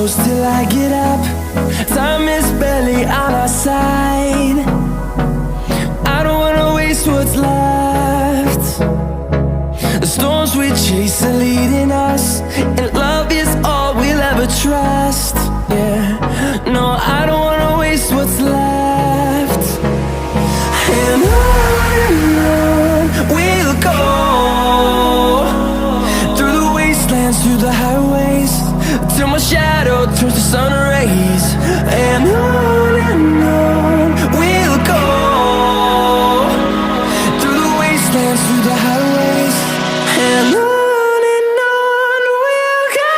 close till I get up. Time is barely on our side. I don't wanna waste what's left. The storms we chase are leading us, and love is all we'll ever trust. Yeah, no, I don't wanna waste what's left. And on we'll go, through the wastelands, through the highways, till my shadow turns to sun rays. And on we'll go, through the wastelands, through the highways, and on we'll go.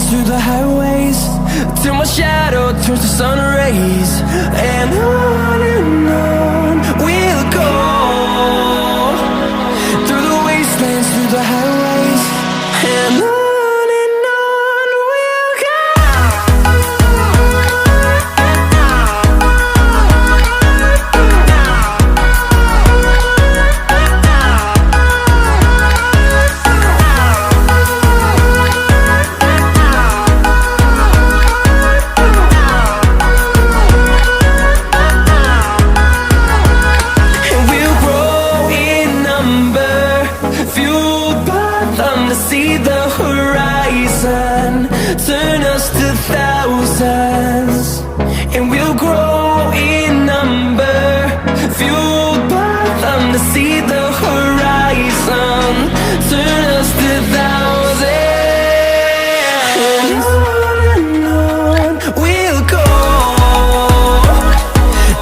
Through the highways, till my shadow turns to sun rays. And on we'll go, through the wastelands, through the highways, and on we'll go. See the horizon turn us to thousands, and we'll grow in number, fueled by them. To see the horizon turn us to thousands, and on we'll go,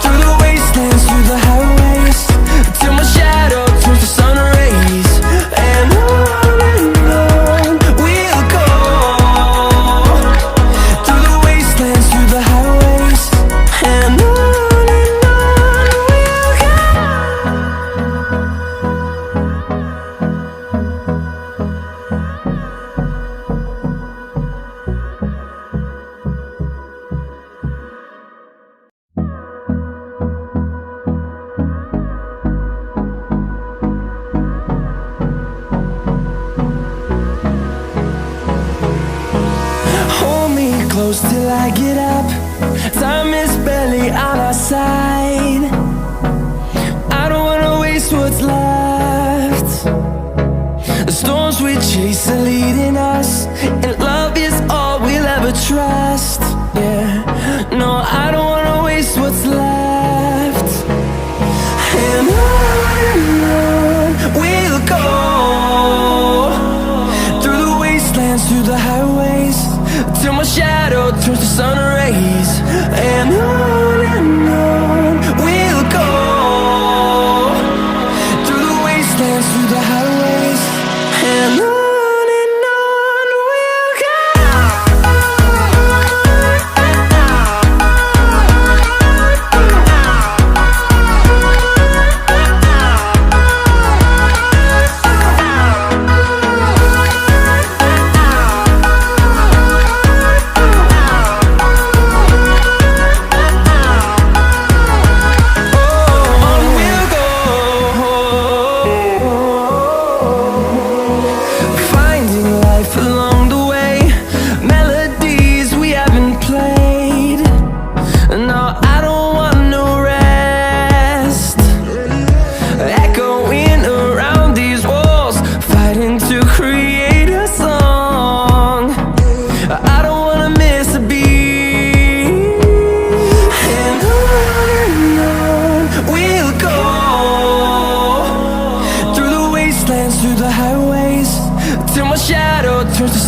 through the wastelands, through the highways, till my shadow turns to sun rays. And close till I get up. Time is barely on our side. I don't wanna waste what's left. The storms we chase are leading us, and love is all we'll ever trust. Yeah, no, I don't wanna waste what's left. And on we'll go, through the wastelands, through the highways, till my shadow turns to sun rays. And on we'll go, through the wastelands, through the highways, and on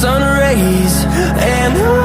sun rays and